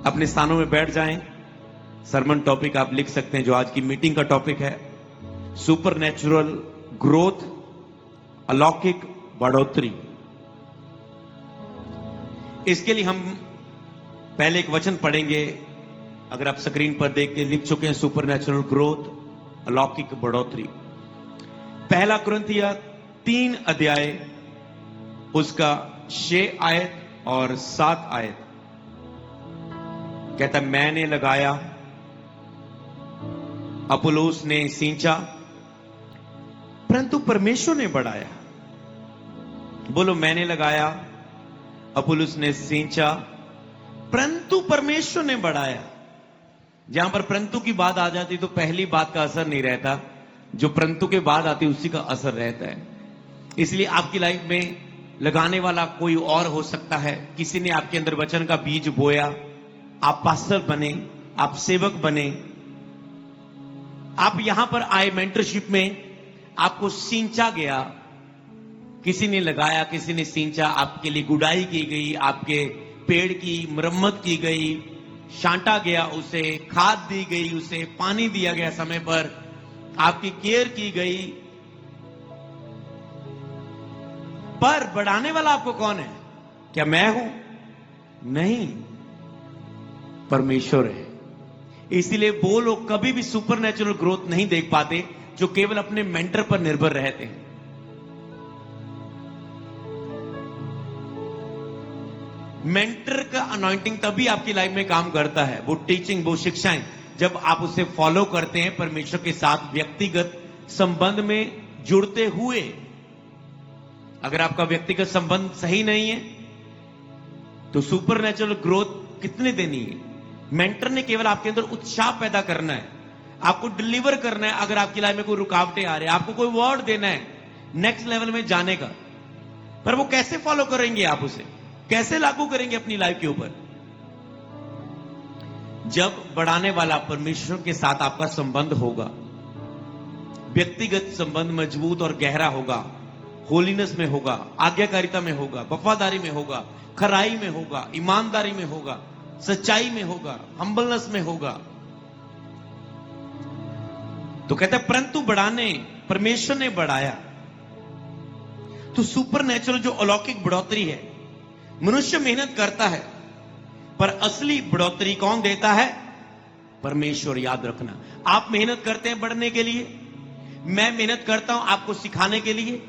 अपने स्थानों में बैठ जाएं। सरमन टॉपिक आप लिख सकते हैं जो आज की मीटिंग का टॉपिक है, सुपर नेचुरल ग्रोथ, अलौकिक बढ़ोतरी। इसके लिए हम पहले एक वचन पढ़ेंगे। अगर आप स्क्रीन पर देख के लिख चुके हैं, सुपर नेचुरल ग्रोथ, अलौकिक बढ़ोतरी। पहला कुरिन्थिया 3 अध्याय उसका 6 आयत और 7 आयत कहता, मैंने लगाया, अपुल्लोस ने सींचा, परंतु परमेश्वर ने बढ़ाया। बोलो, मैंने लगाया, अपुल्लोस ने सींचा, परंतु परमेश्वर ने बढ़ाया। जहां पर परंतु की बात आ जाती तो पहली बात का असर नहीं रहता, जो परंतु के बाद आती उसी का असर रहता है। इसलिए आपकी लाइफ में लगाने वाला कोई और हो सकता है। किसी ने आपके अंदर वचन का बीज बोया, आप पास्टर बने, आप सेवक बने, आप यहां पर आए मेंटरशिप में, आपको सींचा गया, किसी ने लगाया, किसी ने सींचा, आपके लिए गुड़ाई की गई, आपके पेड़ की मरम्मत की गई, छांटा गया, उसे खाद दी गई, उसे पानी दिया गया समय पर, आपकी केयर की गई। पर बढ़ाने वाला आपको कौन है? क्या मैं हूं? नहीं, परमेश्वर है। इसीलिए वो लोग कभी भी सुपर नेचुरल ग्रोथ नहीं देख पाते जो केवल अपने मेंटर पर निर्भर रहते हैं। मेंटर का अनॉइंटिंग तभी आपकी लाइफ में काम करता है, वो टीचिंग, वो शिक्षाएं, जब आप उसे फॉलो करते हैं परमेश्वर के साथ व्यक्तिगत संबंध में जुड़ते हुए। अगर आपका व्यक्तिगत संबंध सही नहीं है तो सुपर नेचुरल ग्रोथ कितने देनी है? मेंटर ने केवल आपके अंदर उत्साह पैदा करना है, आपको डिलीवर करना है। अगर आपकी लाइफ में कोई रुकावटें आ रही है, आपको कोई वर्ड देना है नेक्स्ट लेवल में जाने का, पर वो कैसे फॉलो करेंगे? आप उसे कैसे लागू करेंगे अपनी लाइफ के ऊपर? जब बढ़ाने वाला परमेश्वर के साथ आपका संबंध होगा, व्यक्तिगत संबंध मजबूत और गहरा होगा, होलीनेस में होगा, आज्ञाकारिता में होगा, वफादारी में होगा, खराई में होगा, ईमानदारी में होगा, सच्चाई में होगा, हम्बलनेस में होगा, तो कहता है परंतु बढ़ाने, परमेश्वर ने बढ़ाया। तो सुपर नेचुरल जो अलौकिक बढ़ोतरी है, मनुष्य मेहनत करता है पर असली बढ़ोतरी कौन देता है? परमेश्वर। याद रखना, आप मेहनत करते हैं बढ़ने के लिए, मैं मेहनत करता हूं आपको सिखाने के लिए।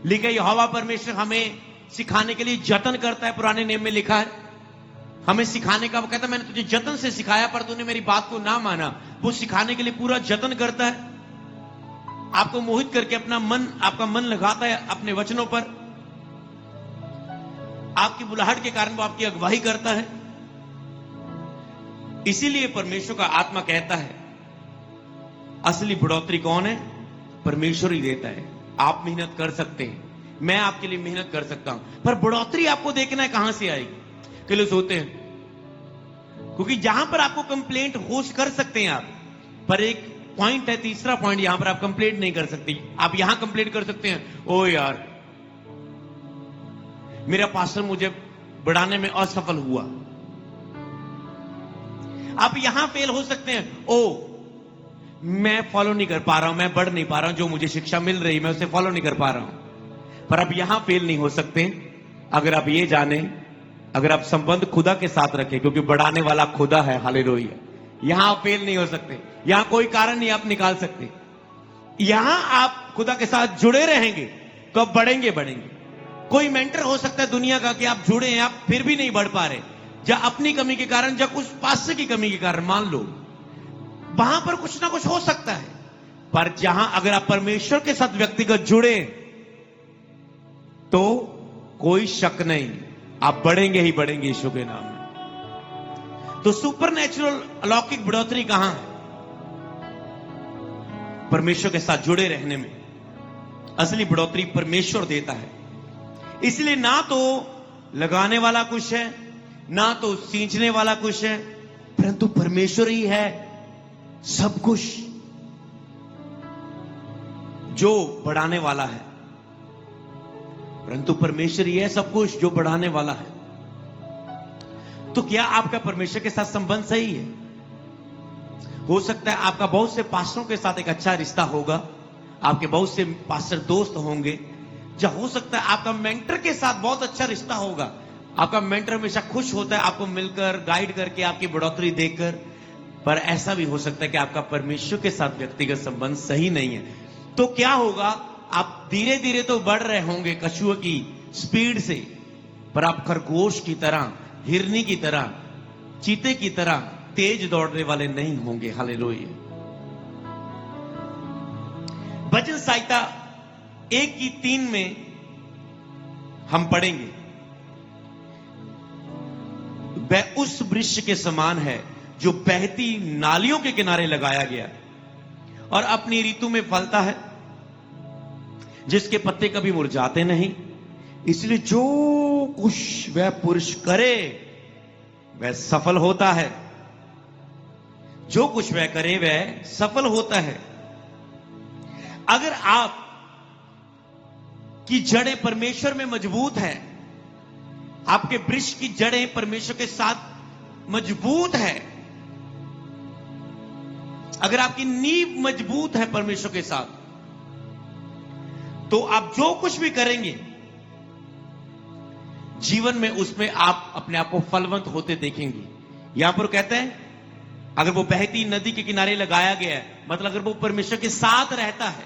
लिखा है यहोवा परमेश्वर हमें सिखाने के लिए जतन करता है, पुराने नियम में लिखा है हमें सिखाने का। वो कहता है मैंने तुझे जतन से सिखाया पर तूने मेरी बात को ना माना। वो सिखाने के लिए पूरा जतन करता है, आपको मोहित करके आपका मन लगाता है अपने वचनों पर। आपकी बुलाहट के कारण वो आपकी अगुवाई करता है। इसीलिए परमेश्वर का आत्मा कहता है असली बढ़ोतरी कौन है? परमेश्वर ही देता है। आप मेहनत कर सकते हैं, मैं आपके लिए मेहनत कर सकता हूं, पर बढ़ोतरी आपको देखना है कहां से आएगी। के लोग सोते हैं क्योंकि जहां पर आपको कंप्लेंट होस्ट कर सकते हैं आप, पर एक पॉइंट है, तीसरा पॉइंट, यहां पर आप कंप्लेंट नहीं कर सकते। आप यहां कंप्लेंट कर सकते हैं, ओ यार मेरा पास्टर मुझे बढ़ाने में असफल हुआ। आप यहां फेल हो सकते हैं, ओ मैं फॉलो नहीं कर पा रहा हूं, मैं बढ़ नहीं पा रहा हूं, जो मुझे शिक्षा मिल रही मैं उसे फॉलो नहीं कर पा रहा हूं। पर आप यहां फेल नहीं हो सकते अगर आप ये जाने, अगर आप संबंध खुदा के साथ रखें, क्योंकि बढ़ाने वाला खुदा है। हालेलुया। यहां आप फेल नहीं हो सकते, यहां कोई कारण नहीं आप निकाल सकते। यहां आप खुदा के साथ जुड़े रहेंगे तो आप बढ़ेंगे। कोई मेंटर हो सकता है दुनिया का कि आप जुड़े हैं, आप फिर भी नहीं बढ़ पा रहे, या अपनी कमी के कारण, या कुछ पास की कमी के कारण, मान लो वहां पर कुछ ना कुछ हो सकता है। पर जहां अगर आप परमेश्वर के साथ व्यक्तिगत जुड़े तो कोई शक नहीं, आप बढ़ेंगे ही बढ़ेंगे यीशु के नाम में। तो सुपर नेचुरल अलौकिक बढ़ोतरी कहां है? परमेश्वर के साथ जुड़े रहने में। असली बढ़ोतरी परमेश्वर देता है। इसलिए ना तो लगाने वाला कुछ है, ना तो सींचने वाला कुछ है, परंतु परमेश्वर ही है सब कुछ जो बढ़ाने वाला है। परंतु परमेश्वर ही है सब कुछ जो बढ़ाने वाला है। तो क्या आपका परमेश्वर के साथ संबंध सही है? हो सकता है आपका बहुत से पास्टरों के साथ एक अच्छा रिश्ता होगा, आपके बहुत से पास्टर दोस्त होंगे, या हो सकता है आपका मेंटर के साथ बहुत अच्छा रिश्ता होगा। आपका मेंटर हमेशा खुश होता है आपको मिलकर, गाइड करके, आपकी बढ़ोतरी देकर। पर ऐसा भी हो सकता है कि आपका परमेश्वर के साथ व्यक्तिगत संबंध सही नहीं है। तो क्या होगा? आप धीरे धीरे तो बढ़ रहे होंगे कछुए की स्पीड से, पर आप खरगोश की तरह, हिरनी की तरह, चीते की तरह तेज दौड़ने वाले नहीं होंगे। हालेलुया। भजन संहिता 1:3 में हम पढ़ेंगे, वह उस वृक्ष के समान है जो बहती नालियों के किनारे लगाया गया और अपनी ऋतु में फलता है, जिसके पत्ते कभी मुरझाते नहीं। इसलिए जो कुछ वह पुरुष करे वह सफल होता है। जो कुछ वह करे वह सफल होता है। अगर आप की जड़ें परमेश्वर में मजबूत है, आपके वृक्ष की जड़ें परमेश्वर के साथ मजबूत है, अगर आपकी नींव मजबूत है परमेश्वर के साथ, तो आप जो कुछ भी करेंगे जीवन में, उसमें आप अपने आप को फलवंत होते देखेंगे। यहां पर कहते हैं अगर वो बहती नदी के किनारे लगाया गया है, मतलब अगर वो परमेश्वर के साथ रहता है,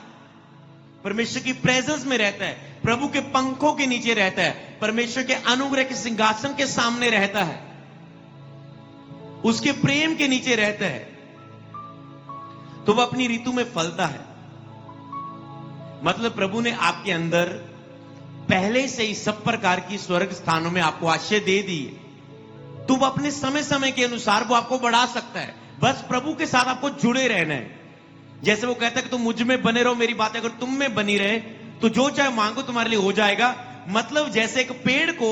परमेश्वर की प्रेजेंस में रहता है, प्रभु के पंखों के नीचे रहता है, परमेश्वर के अनुग्रह के सिंहासन के सामने रहता है, उसके प्रेम के नीचे रहता है, तो वह अपनी ऋतु में फलता है। मतलब प्रभु ने आपके अंदर पहले से ही सब प्रकार की स्वर्ग स्थानों में आपको आश्रय दे दी है, तो वह अपने समय समय के अनुसार वो आपको बढ़ा सकता है। बस प्रभु के साथ आपको जुड़े रहना है। जैसे वो कहता है कि तुम मुझ में बने रहो, मेरी बातें अगर तुम में बनी रहे तो जो चाहे मांगो तुम्हारे लिए हो जाएगा। मतलब जैसे एक पेड़ को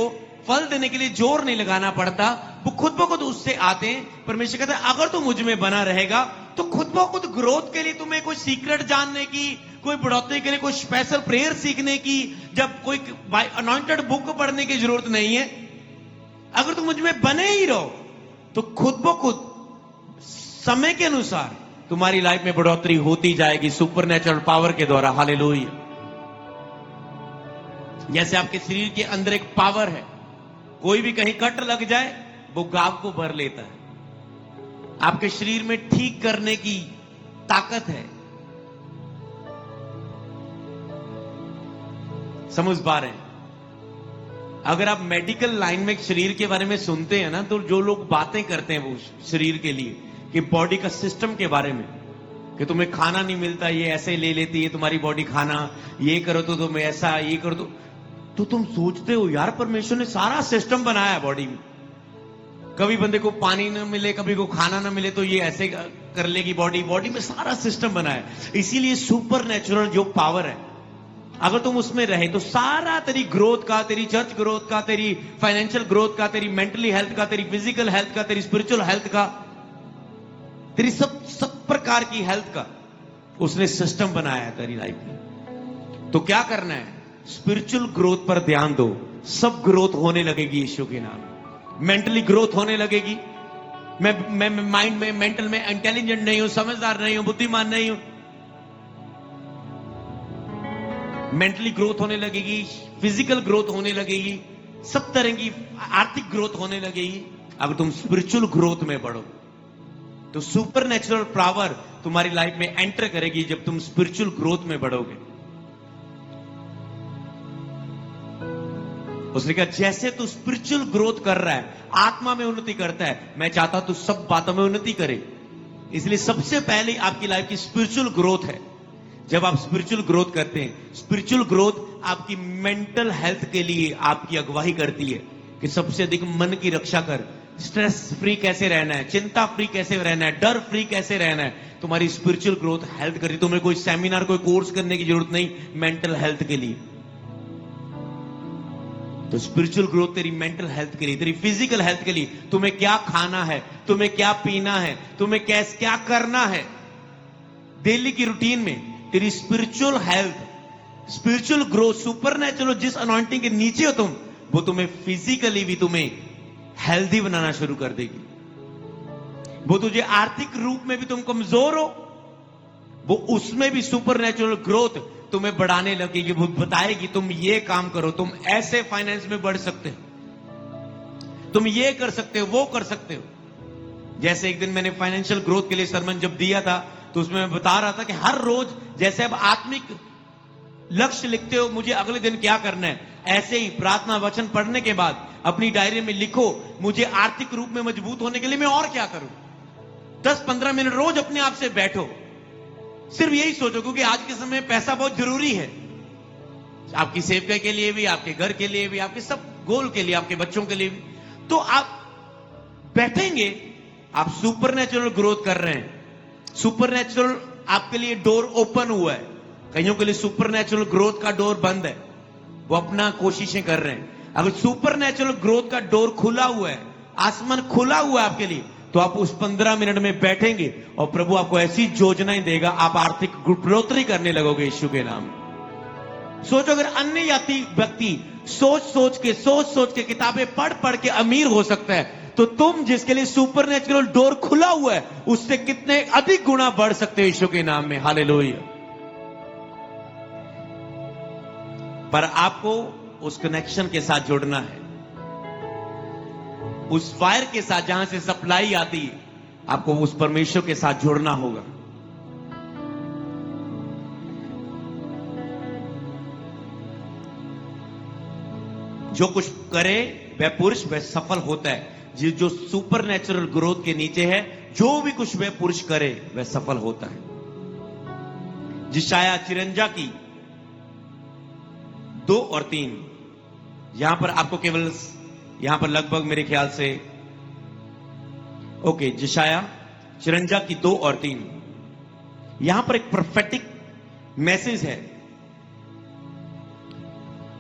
फल देने के लिए जोर नहीं लगाना पड़ता, वो खुद ब खुद उससे आते हैं। परमेश्वर कहता है अगर तुम मुझ में बना रहेगा तो खुद ब खुद ग्रोथ के लिए तुम्हें कोई सीक्रेट जानने की, कोई बढ़ोतरी के लिए कोई स्पेशल प्रेयर सीखने की, जब कोई अनॉइंटेड बुक पढ़ने की जरूरत नहीं है। अगर तुम मुझ में बने ही रहो तो खुद ब खुद समय के अनुसार तुम्हारी लाइफ में बढ़ोतरी होती जाएगी सुपरनेचुरल पावर के द्वारा। हालेलुया। जैसे आपके शरीर के अंदर एक पावर है, कोई भी कहीं कट लग जाए वो घाव को भर लेता है। आपके शरीर में ठीक करने की ताकत है। समझ पा रहे हैं? अगर आप मेडिकल लाइन में शरीर के बारे में सुनते हैं ना, तो जो लोग बातें करते हैं वो शरीर के लिए कि बॉडी का सिस्टम के बारे में, कि तुम्हें खाना नहीं मिलता, ये ऐसे ले लेती है तुम्हारी बॉडी खाना, ये करो तो तुम्हें ऐसा, ये करो तो तुम सोचते हो यार परमेश्वर ने सारा सिस्टम बनाया है बॉडी में। कभी बंदे को पानी ना मिले, कभी को खाना ना मिले, तो ये ऐसे कर लेगी बॉडी में सारा सिस्टम बनाया है। इसीलिए सुपर नेचुरल जो पावर है, अगर तुम उसमें रहे तो सारा तेरी ग्रोथ का, तेरी चर्च ग्रोथ का, तेरी फाइनेंशियल ग्रोथ का, तेरी मेंटली हेल्थ का, तेरी फिजिकल हेल्थ का, तेरी स्पिरिचुअल हेल्थ का, तेरी सब प्रकार की हेल्थ का उसने सिस्टम बनाया है तेरी लाइफ में। तो क्या करना है? स्पिरिचुअल ग्रोथ पर ध्यान दो। सब ग्रोथ होने लगेगी यीशु के नाम। मेंटली ग्रोथ होने लगेगी। मैं माइंड में, मेंटल में इंटेलिजेंट नहीं हूं, समझदार नहीं हूं, बुद्धिमान नहीं हूं। मेंटली ग्रोथ होने लगेगी, फिजिकल ग्रोथ होने लगेगी, सब तरह की आर्थिक ग्रोथ होने लगेगी। अगर तुम स्पिरिचुअल ग्रोथ में बढ़ो तो सुपर नेचुरल पावर तुम्हारी लाइफ में एंटर करेगी जब तुम स्पिरिचुअल ग्रोथ में बढ़ोगे। उसने कहा जैसे तू स्पिरिचुअल ग्रोथ कर रहा है, आत्मा में उन्नति करता है, मैं चाहता हूं तू सब बातों में उन्नति करे। इसलिए सबसे पहले आपकी लाइफ की स्पिरिचुअल ग्रोथ है। जब आप स्पिरिचुअल ग्रोथ करते हैं, स्पिरिचुअल ग्रोथ आपकी मेंटल हेल्थ के लिए आपकी अगुवाई करती है कि सबसे अधिक मन की रक्षा कर, स्ट्रेस फ्री कैसे रहना है, चिंता फ्री कैसे रहना है, डर फ्री कैसे रहना है। तुम्हारी स्पिरिचुअल ग्रोथ हेल्थ करती है। तुम्हें कोई सेमिनार, कोई कोर्स करने की जरूरत नहीं मेंटल हेल्थ के लिए। तो स्पिरिचुअल ग्रोथ तेरी मेंटल हेल्थ के लिए, तेरी फिजिकल हेल्थ के लिए, तुम्हें क्या खाना है, तुम्हें क्या पीना है, तुम्हें कैसे क्या करना है डेली की रूटीन में, तेरी spiritual health, spiritual growth, supernatural जिस अनॉइंटिंग के नीचे हो तुम, वो तुम्हें फिजिकली भी तुम्हें हेल्दी बनाना शुरू कर देगी। वो तुझे आर्थिक रूप में भी तुम कमजोर हो, वो उसमें भी सुपरनेचुरल ग्रोथ तुम्हें बढ़ाने लगेगी। वो बताएगी तुम ये काम करो, तुम ऐसे फाइनेंस में बढ़ सकते हो, तुम ये कर सकते हो, वो कर सकते हो। जैसे एक दिन मैंने फाइनेंशियल ग्रोथ के लिए सरमन जब दिया था, तो उसमें मैं बता रहा था कि हर रोज जैसे अब आत्मिक लक्ष्य लिखते हो, मुझे अगले दिन क्या करना है, ऐसे ही प्रार्थना वचन पढ़ने के बाद अपनी डायरी में लिखो, मुझे आर्थिक रूप में मजबूत होने के लिए मैं और क्या करूं। 10-15 मिनट रोज अपने आप से बैठो, सिर्फ यही सोचो, क्योंकि आज के समय में पैसा बहुत जरूरी है, आपकी सेवका के लिए भी, आपके घर के लिए भी, आपके सब गोल के लिए, आपके बच्चों के लिए भी। तो आप बैठेंगे, आप सुपरनेचुरल ग्रोथ कर रहे हैं। सुपरनेचुरल आपके लिए डोर ओपन हुआ है, कईयों के लिए सुपरनेचुरल ग्रोथ का डोर बंद है, वो अपना कोशिशें कर रहे हैं। अगर सुपरनेचुरल ग्रोथ का डोर खुला हुआ है, आसमान खुला हुआ है आपके लिए, तो आप उस 15 मिनट में बैठेंगे और प्रभु आपको ऐसी योजनाएं देगा, आप आर्थिक बढ़ोतरी करने लगोगे यीशु के नाम में। सोचो, अगर अन्य जाति व्यक्ति सोच सोच के किताबें पढ़ पढ़ के अमीर हो सकता है, तो तुम जिसके लिए सुपरनेचुरल डोर खुला हुआ है, उससे कितने अधिक गुना बढ़ सकते हो यीशु के नाम में। हालेलुया। पर आपको उस कनेक्शन के साथ जुड़ना है, उस फायर के साथ जहां से सप्लाई आती है, आपको उस परमेश्वर के साथ जुड़ना होगा। जो कुछ करे वह पुरुष वह सफल होता है। जो सुपरनेचुरल ग्रोथ के नीचे है, जो भी कुछ वह पुरुष करे वह सफल होता है। यशायाह 54 की 2 और 3, यहां पर आपको केवल, यहां पर लगभग मेरे ख्याल से ओके, यशायाह 54 की 2 और 3, यहां पर एक प्रोफेटिक मैसेज है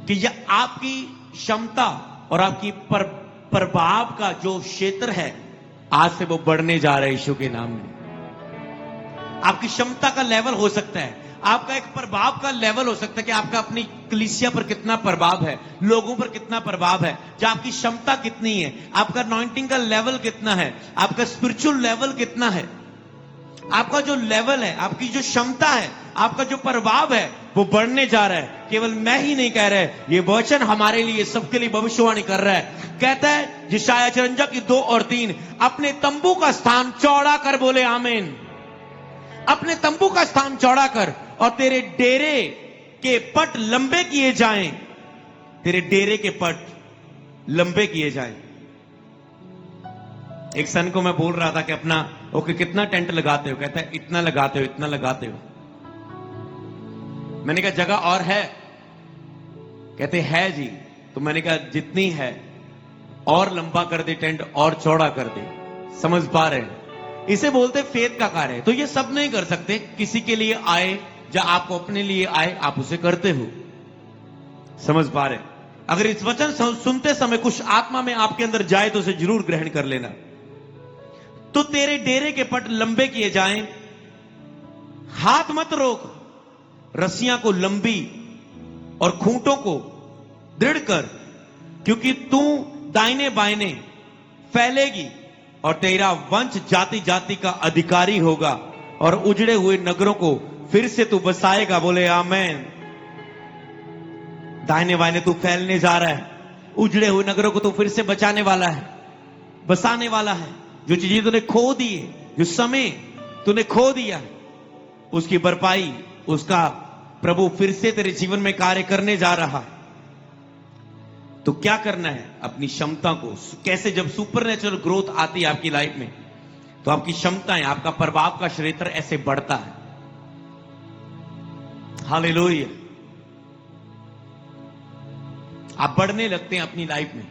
कि यह आपकी क्षमता और आपकी प्रभाव का जो क्षेत्र है, आज से वो बढ़ने जा रहा है यीशु के नाम में। आपकी क्षमता का लेवल हो सकता है, आपका एक प्रभाव का लेवल हो सकता है कि आपका अपनी कलीसिया पर कितना प्रभाव है, लोगों पर कितना प्रभाव है, जो आपकी क्षमता कितनी है, आपका अनॉइंटिंग का लेवल कितना है, आपका स्पिरिचुअल लेवल कितना है, आपका जो लेवल है, आपकी जो क्षमता है, आपका जो प्रभाव है, वो बढ़ने जा रहा है। केवल मैं ही नहीं कह रहा, ये वचन हमारे लिए, सबके लिए भविष्यवाणी कर रहा है। कहता है यशायाह 54 की 2 और 3, अपने तंबू का स्थान चौड़ा कर, बोले आमीन। अपने तंबू का स्थान चौड़ा कर और तेरे डेरे के पट लंबे किए जाएं, तेरे डेरे के पट लंबे किए जाएं। एक सन को मैं बोल रहा था कि अपना ओके कितना टेंट लगाते हो, कहता है इतना लगाते हो, इतना लगाते हो। मैंने कहा जगह और है, कहते है जी। तो मैंने कहा जितनी है और लंबा कर दे टेंट, और चौड़ा कर दे। समझ पा रहे हैं? इसे बोलते फेथ का कार्य है। तो ये सब नहीं कर सकते, किसी के लिए आए या आपको अपने लिए आए, आप उसे करते हो। समझ पा रहे? अगर इस वचन सुनते समय कुछ आत्मा में आपके अंदर जाए तो उसे जरूर ग्रहण कर लेना। तो तेरे डेरे के पट लंबे किए जाएं, हाथ मत रोक, रस्सियां को लंबी और खूंटों को दृढ़ कर, क्योंकि तू दाहिने बाइने फैलेगी और तेरा वंश जाति जाति का अधिकारी होगा और उजड़े हुए नगरों को फिर से तू बसाएगा। बोले आमीन। दाहिने बाइने तू फैलने जा रहा है, उजड़े हुए नगरों को तू फिर से बचाने वाला है, बसाने वाला है। जो चीजें तूने खो दी है, जो समय तूने खो दिया, उसकी भरपाई, उसका प्रभु फिर से तेरे जीवन में कार्य करने जा रहा है। तो क्या करना है? अपनी क्षमता को कैसे, जब सुपरनेचुरल ग्रोथ आती है आपकी लाइफ में, तो आपकी क्षमताएं, आपका प्रभाव का क्षेत्र ऐसे बढ़ता है। हालेलुया। आप बढ़ने लगते हैं अपनी लाइफ में।